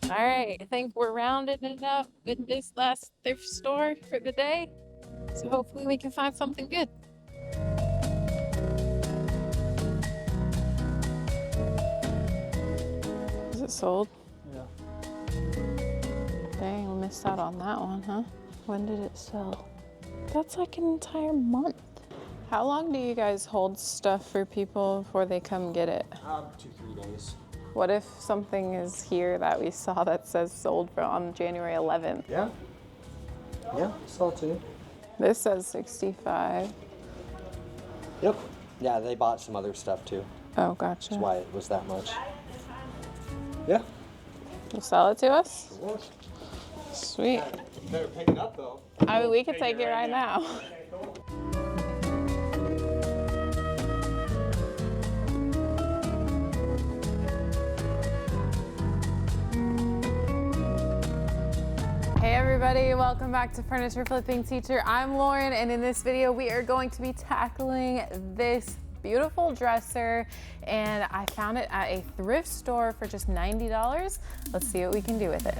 All right, I think we're rounding it up with this last thrift store for the day. So hopefully we can find something good. Is it sold? Yeah. Dang, we missed out on that one, huh? When did it sell? That's like an entire month. How long do you guys hold stuff for people before they come get it? 2-3 days. What if something is here that we saw that says sold for on January 11th? Yeah. Yeah, sell too. This says 65. Yep. Yeah, they bought some other stuff too. Oh, gotcha. That's why it was that much. Yeah. You'll sell it to us? It was. Sweet. You better pick it up though. I mean, we could take it right now. Hey everybody, welcome back to Furniture Flipping Teacher. I'm Lauren, and in this video we are going to be tackling this beautiful dresser, and I found it at a thrift store for just $90. Let's see what we can do with it.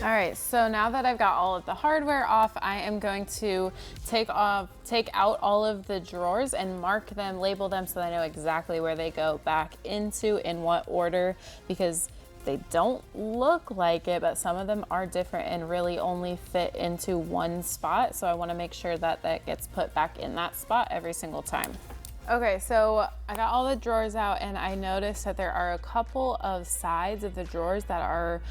All right, so now that I've got all of the hardware off, I am going to take out all of the drawers and mark them, label them so I know exactly where they go back into, in what order, because they don't look like it, but some of them are different and really only fit into one spot. So I wanna make sure that that gets put back in that spot every single time. Okay, so I got all the drawers out and I noticed that there are a couple of sides of the drawers that are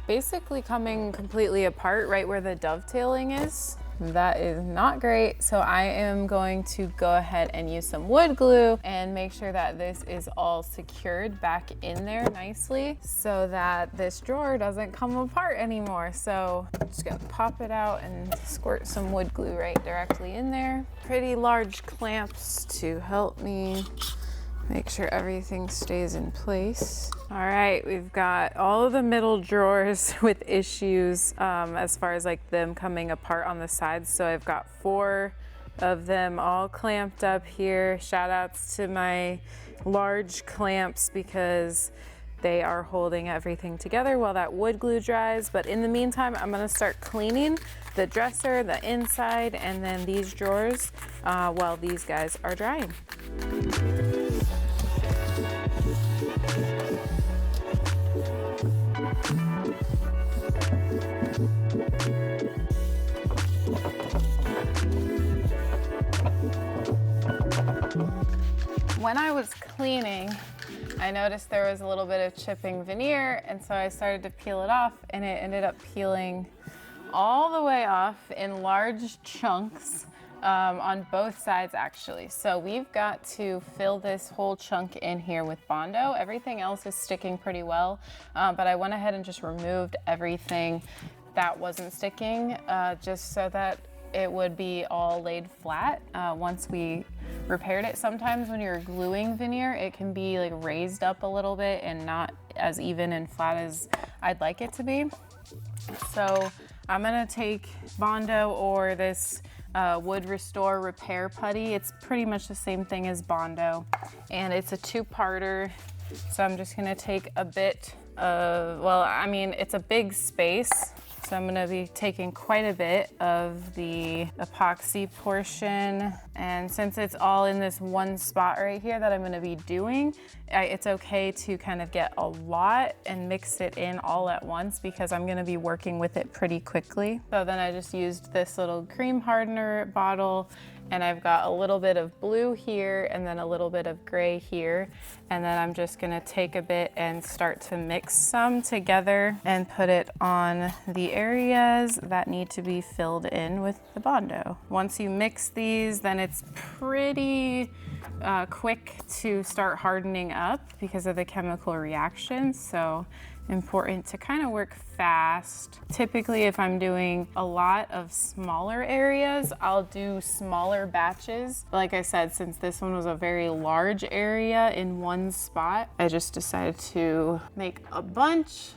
basically coming completely apart right where the dovetailing is. That is not great. So I am going to go ahead and use some wood glue and make sure that this is all secured back in there nicely so that this drawer doesn't come apart anymore. So I'm just gonna pop it out and squirt some wood glue right directly in there. Pretty large clamps to help me make sure everything stays in place. All right, we've got all of the middle drawers with issues as far as like them coming apart on the sides. So I've got 4 of them all clamped up here. Shout outs to my large clamps because they are holding everything together while that wood glue dries. But in the meantime, I'm gonna start cleaning the dresser, the inside, and then these drawers while these guys are drying. When I was cleaning, I noticed there was a little bit of chipping veneer, and so I started to peel it off, and it ended up peeling all the way off in large chunks on both sides actually. So we've got to fill this whole chunk in here with Bondo. Everything else is sticking pretty well, but I went ahead and just removed everything that wasn't sticking just so that it would be all laid flat once we repaired it. Sometimes when you're gluing veneer, it can be like raised up a little bit and not as even and flat as I'd like it to be. So I'm gonna take Bondo or this Wood Restore Repair Putty. It's pretty much the same thing as Bondo, and it's a 2-parter. So I'm just gonna take a bit of, well, I mean, it's a big space. So I'm gonna be taking quite a bit of the epoxy portion. And since it's all in this one spot right here that I'm gonna be doing, it's okay to kind of get a lot and mix it in all at once because I'm gonna be working with it pretty quickly. So then I just used this little cream hardener bottle, and I've got a little bit of blue here and then a little bit of gray here. And then I'm just gonna take a bit and start to mix some together and put it on the areas that need to be filled in with the Bondo. Once you mix these, then it's pretty quick to start hardening up because of the chemical reactions. So important to kind of work fast. Typically, if I'm doing a lot of smaller areas, I'll do smaller batches. But like I said, since this one was a very large area in one spot, I just decided to make a bunch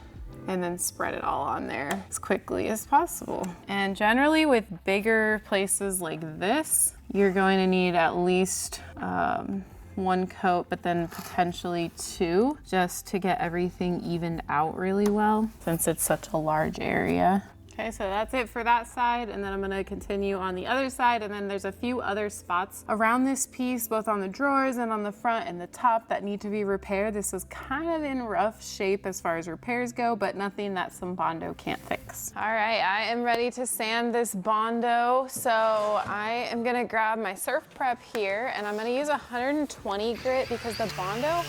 and then spread it all on there as quickly as possible. And generally with bigger places like this, you're going to need at least one coat, but then potentially two, just to get everything evened out really well since it's such a large area. Okay, so that's it for that side, and then I'm gonna continue on the other side, and then there's a few other spots around this piece, both on the drawers and on the front and the top, that need to be repaired. This is kind of in rough shape as far as repairs go, but nothing that some Bondo can't fix. All right, I am ready to sand this Bondo, so I am gonna grab my Surf Prep here, and I'm gonna use 120 grit because the Bondo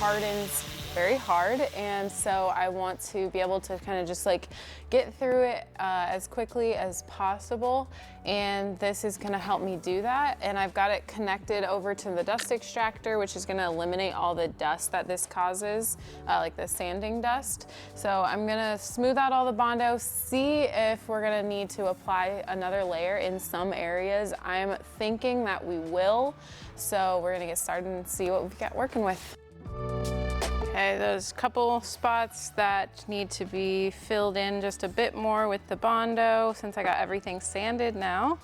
hardens very hard, and so I want to be able to kind of just like get through it as quickly as possible, and this is going to help me do that. And I've got it connected over to the dust extractor, which is going to eliminate all the dust that this causes, like the sanding dust. So I'm going to smooth out all the Bondo, see if we're going to need to apply another layer in some areas. I'm thinking that we will, so we're going to get started and see what we've got working with. Okay, there's a couple spots that need to be filled in just a bit more with the Bondo since I got everything sanded now.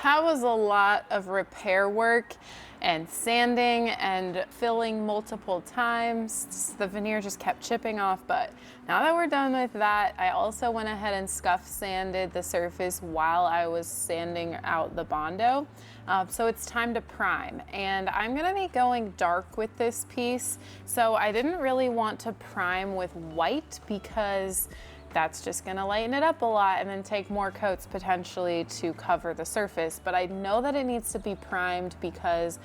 That was a lot of repair work and sanding and filling multiple times. The veneer just kept chipping off, but now that we're done with that, I also went ahead and scuff sanded the surface while I was sanding out the Bondo. So it's time to prime, and I'm gonna be going dark with this piece. So I didn't really want to prime with white because that's just gonna lighten it up a lot and then take more coats potentially to cover the surface. But I know that it needs to be primed because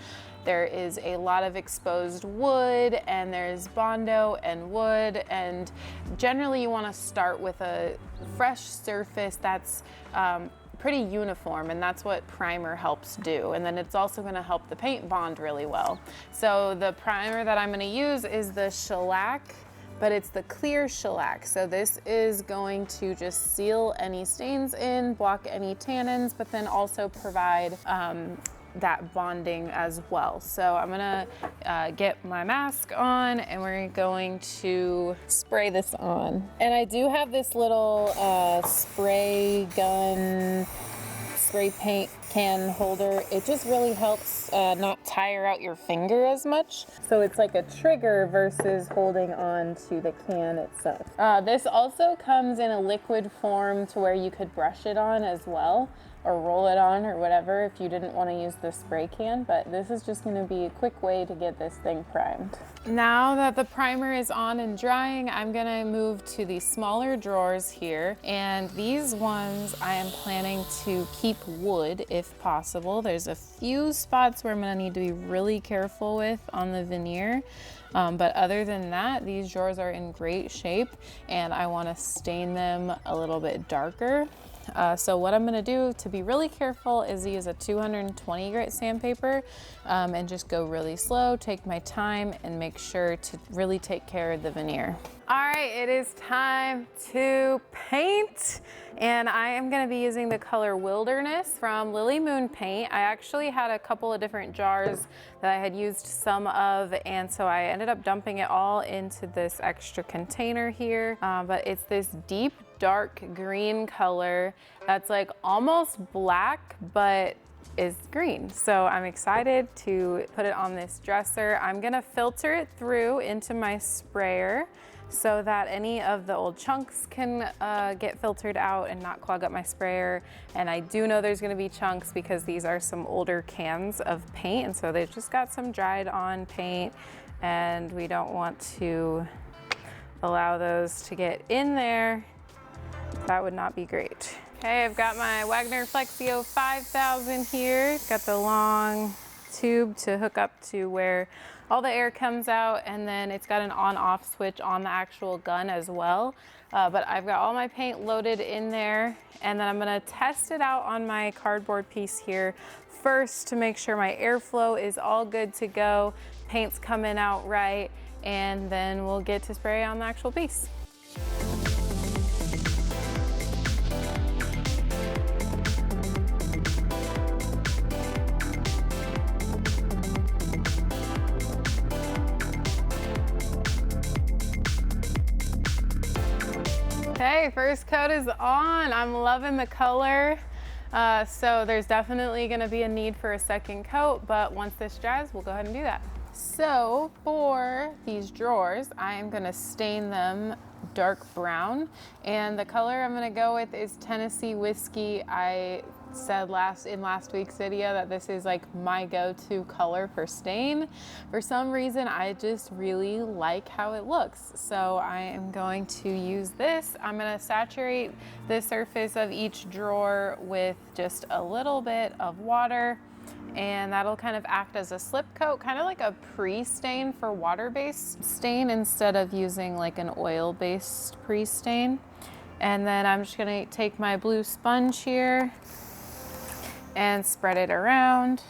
there is a lot of exposed wood, and there's Bondo and wood, and generally you wanna start with a fresh surface that's pretty uniform, and that's what primer helps do. And then it's also gonna help the paint bond really well. So the primer that I'm gonna use is the shellac, but it's the clear shellac. So this is going to just seal any stains in, block any tannins, but then also provide that bonding as well. So I'm gonna get my mask on, and we're going to spray this on. And I do have this little spray gun, spray paint can holder. It just really helps not tire out your finger as much. So it's like a trigger versus holding on to the can itself. This also comes in a liquid form to where you could brush it on as well, or roll it on or whatever if you didn't want to use the spray can, but this is just going to be a quick way to get this thing primed. Now that the primer is on and drying, I'm going to move to the smaller drawers here, and these ones I am planning to keep wood if possible. There's a few spots where I'm going to need to be really careful with on the veneer. But other than that, these drawers are in great shape, and I want to stain them a little bit darker. So what I'm gonna do to be really careful is use a 220 grit sandpaper and just go really slow, take my time, and make sure to really take care of the veneer. All right, it is time to paint. And I am gonna be using the color Wilderness from Lily Moon Paint. I actually had a couple of different jars that I had used some of, and so I ended up dumping it all into this extra container here. But it's this deep, dark green color that's like almost black, but is green. So I'm excited to put it on this dresser. I'm gonna filter it through into my sprayer so that any of the old chunks can get filtered out and not clog up my sprayer. And I do know there's gonna be chunks because these are some older cans of paint, and so they've just got some dried on paint, and we don't want to allow those to get in there. That would not be great. Okay, I've got my Wagner Flexio 5000 here. It's got the long tube to hook up to where all the air comes out, and then it's got an on-off switch on the actual gun as well. But I've got all my paint loaded in there, and then I'm gonna test it out on my cardboard piece here first to make sure my airflow is all good to go, paint's coming out right, and then we'll get to spray on the actual piece. Okay, first coat is on. I'm loving the color. So there's definitely gonna be a need for a second coat, but once this dries, we'll go ahead and do that. So for these drawers, I am gonna stain them dark brown, and the color I'm gonna go with is Tennessee Whiskey. I said in last week's video that this is like my go-to color for stain. For some reason, I just really like how it looks. So I am going to use this. I'm gonna saturate the surface of each drawer with just a little bit of water, and that'll kind of act as a slip coat, kind of like a pre-stain for water-based stain instead of using like an oil-based pre-stain. And then I'm just gonna take my blue sponge here and spread it around.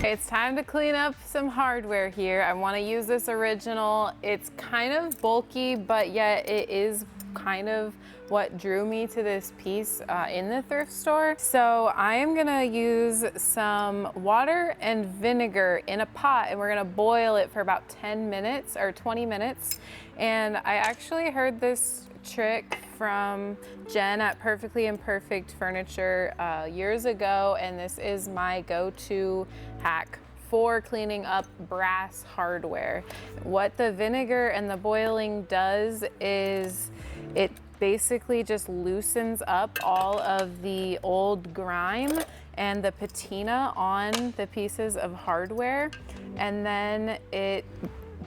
It's time to clean up some hardware here. I want to use this original. It's kind of bulky, but yet it is kind of what drew me to this piece in the thrift store. So I am gonna use some water and vinegar in a pot, and we're gonna boil it for about 10 minutes or 20 minutes. And I actually heard this trick from Jen at Perfectly Imperfect Furniture years ago, and this is my go-to hack for cleaning up brass hardware. What the vinegar and the boiling does is it basically just loosens up all of the old grime and the patina on the pieces of hardware, and then it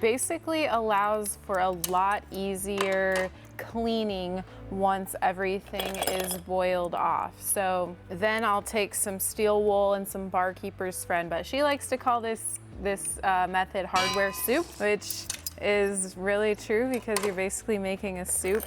basically allows for a lot easier cleaning once everything is boiled off. So then I'll take some steel wool and some Barkeeper's Friend, but she likes to call this method hardware soup, which is really true because you're basically making a soup.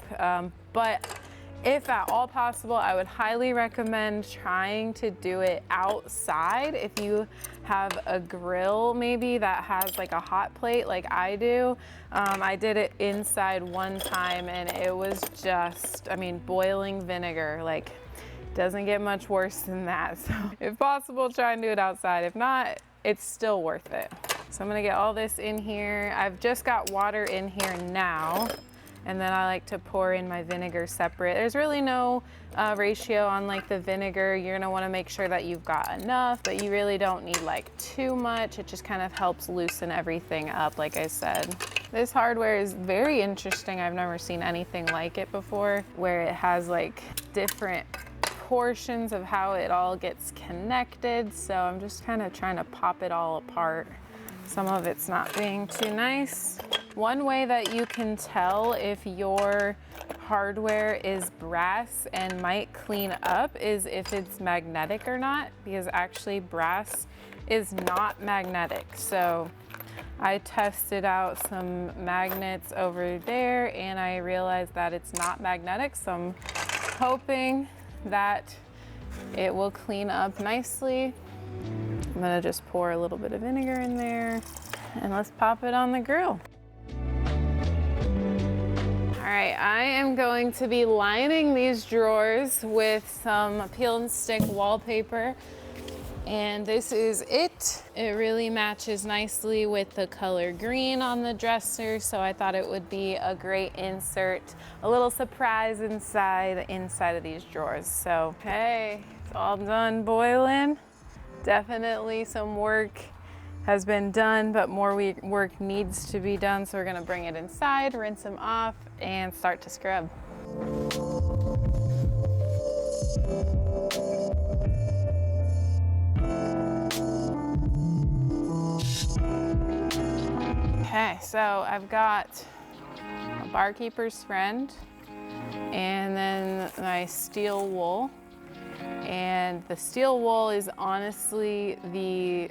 But if at all possible, I would highly recommend trying to do it outside. If you have a grill maybe that has like a hot plate like I do. I did it inside one time and it was just, I mean, boiling vinegar, like doesn't get much worse than that. So if possible, try and do it outside. If not, it's still worth it. So I'm gonna get all this in here. I've just got water in here now. And then I like to pour in my vinegar separate. There's really no ratio on like the vinegar. You're gonna wanna make sure that you've got enough, but you really don't need like too much. It just kind of helps loosen everything up, like I said. This hardware is very interesting. I've never seen anything like it before, where it has like different portions of how it all gets connected. So I'm just kind of trying to pop it all apart. Some of it's not being too nice. One way that you can tell if your hardware is brass and might clean up is if it's magnetic or not, because actually brass is not magnetic. So I tested out some magnets over there and I realized that it's not magnetic. So I'm hoping that it will clean up nicely. I'm gonna just pour a little bit of vinegar in there and let's pop it on the grill. All right, I am going to be lining these drawers with some peel and stick wallpaper. And this is it. It really matches nicely with the color green on the dresser, so I thought it would be a great insert, a little surprise inside of these drawers. So, okay, it's all done boiling. Definitely some work has been done, but more work needs to be done. So we're gonna bring it inside, rinse them off, and start to scrub. Okay, so I've got a barkeeper's friend and then my steel wool. And the steel wool is honestly the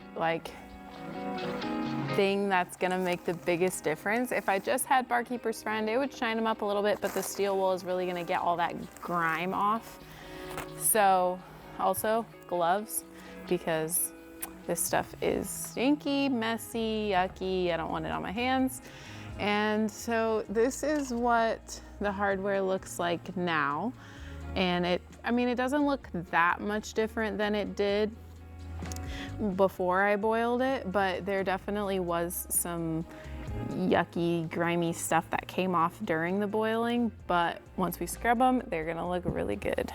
thing that's gonna make the biggest difference. If I just had barkeeper's friend, it would shine them up a little bit, but the steel wool is really gonna get all that grime off. So also gloves, because this stuff is stinky, messy, yucky. I don't want it on my hands. And so this is what the hardware looks like now. And it doesn't look that much different than it did before I boiled it, but there definitely was some yucky, grimy stuff that came off during the boiling. But once we scrub them, they're gonna look really good.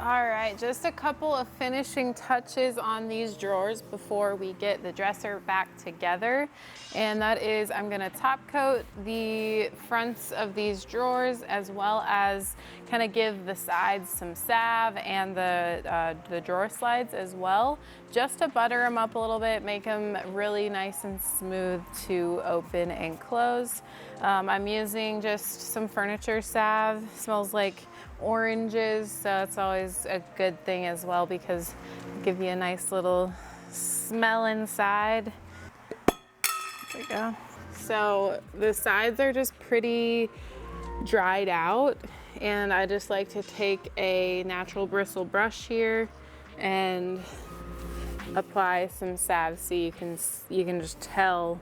All right, just a couple of finishing touches on these drawers before we get the dresser back together. And that is, I'm gonna top coat the fronts of these drawers, as well as kind of give the sides some salve and the drawer slides as well, just to butter them up a little bit, make them really nice and smooth to open and close. I'm using just some furniture salve. Smells like oranges, so it's always a good thing as well, because it'll give you a nice little smell inside. There we go. So the sides are just pretty dried out, and I just like to take a natural bristle brush here and apply some salve, so you can just tell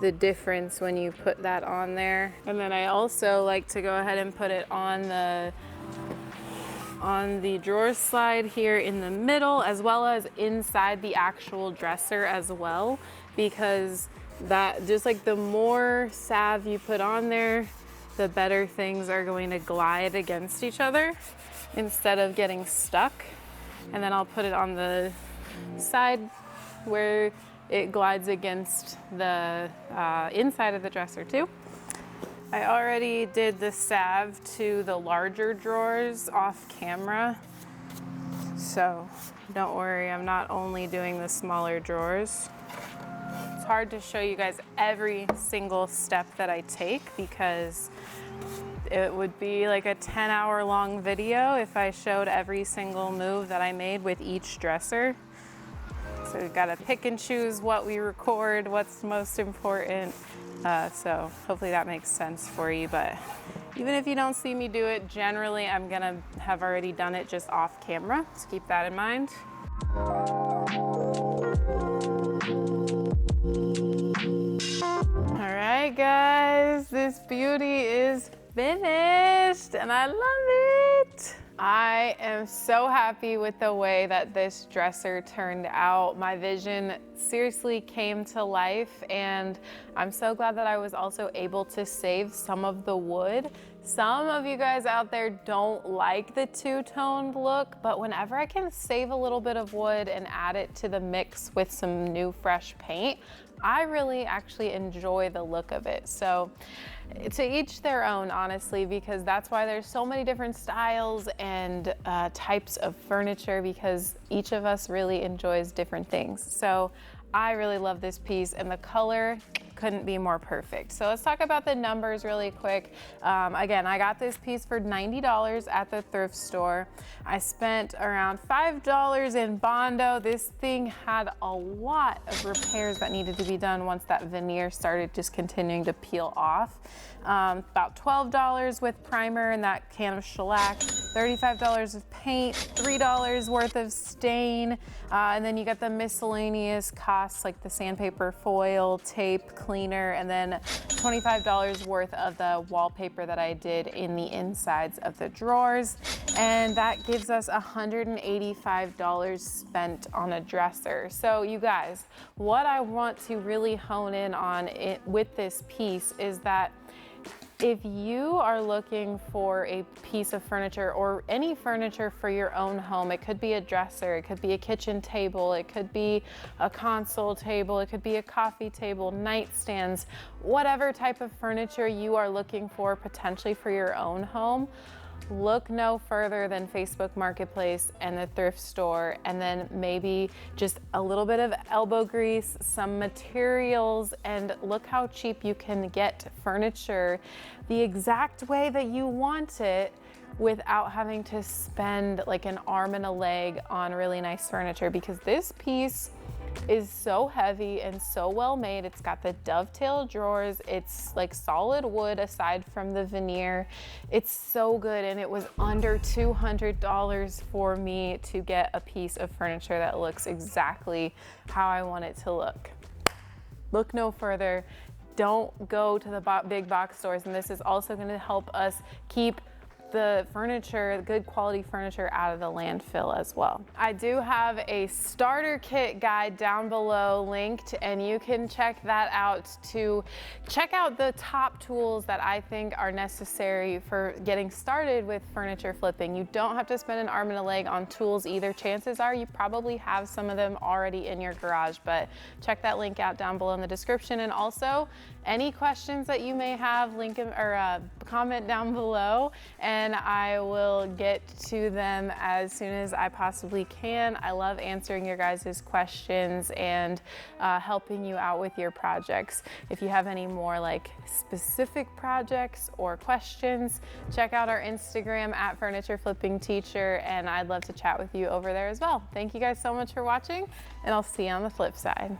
the difference when you put that on there. And then I also like to go ahead and put it on the drawer slide here in the middle, as well as inside the actual dresser as well, because that just the more salve you put on there, the better things are going to glide against each other instead of getting stuck. And then I'll put it on the side where it glides against the inside of the dresser too. I already did the salve to the larger drawers off camera, so don't worry, I'm not only doing the smaller drawers. It's hard to show you guys every single step that I take, because it would be like a 10-hour long video if I showed every single move that I made with each dresser. So we've got to pick and choose what we record, what's most important. So hopefully that makes sense for you. But even if you don't see me do it, generally I'm gonna have already done it just off camera. So keep that in mind. All right, guys, this beauty is finished and I love it. I am so happy with the way that this dresser turned out. My vision seriously came to life, and I'm so glad that I was also able to save some of the wood. Some of you guys out there don't like the two-toned look, but whenever I can save a little bit of wood and add it to the mix with some new fresh paint, I really actually enjoy the look of it. So to each their own, honestly, because that's why there's so many different styles and types of furniture, because each of us really enjoys different things. So I really love this piece, and the color couldn't be more perfect. So let's talk about the numbers really quick. Again, I got this piece for $90 at the thrift store. I spent around $5 in Bondo. This thing had a lot of repairs that needed to be done once that veneer started just continuing to peel off. About $12 with primer and that can of shellac. $35 of paint, $3 worth of stain, and then you got the miscellaneous costs like the sandpaper, foil, tape, cleaner, and then $25 worth of the wallpaper that I did in the insides of the drawers. And that gives us $185 spent on a dresser. So you guys, what I want to really hone in on with this piece is that if you are looking for a piece of furniture or any furniture for your own home, it could be a dresser, it could be a kitchen table, it could be a console table, it could be a coffee table, nightstands, whatever type of furniture you are looking for potentially for your own home, look no further than Facebook Marketplace and the thrift store, and then maybe just a little bit of elbow grease, some materials, and look how cheap you can get furniture the exact way that you want it without having to spend like an arm and a leg on really nice furniture, because this piece is so heavy and so well made. It's got the dovetail drawers. It's like solid wood aside from the veneer. It's so good, and it was under $200 for me to get a piece of furniture that looks exactly how I want it to look. Look no further. Don't go to the big box stores, and this is also going to help us keep the furniture, good quality furniture, out of the landfill as well. I do have a starter kit guide down below linked, and you can check that out to check out the top tools that I think are necessary for getting started with furniture flipping. You don't have to spend an arm and a leg on tools either. Chances are you probably have some of them already in your garage, but check that link out down below in the description. And also, any questions that you may have, link them or comment down below, and I will get to them as soon as I possibly can. I love answering your guys' questions and helping you out with your projects. If you have any more like specific projects or questions, check out our Instagram at Furniture Flipping Teacher, and I'd love to chat with you over there as well. Thank you guys so much for watching, and I'll see you on the flip side.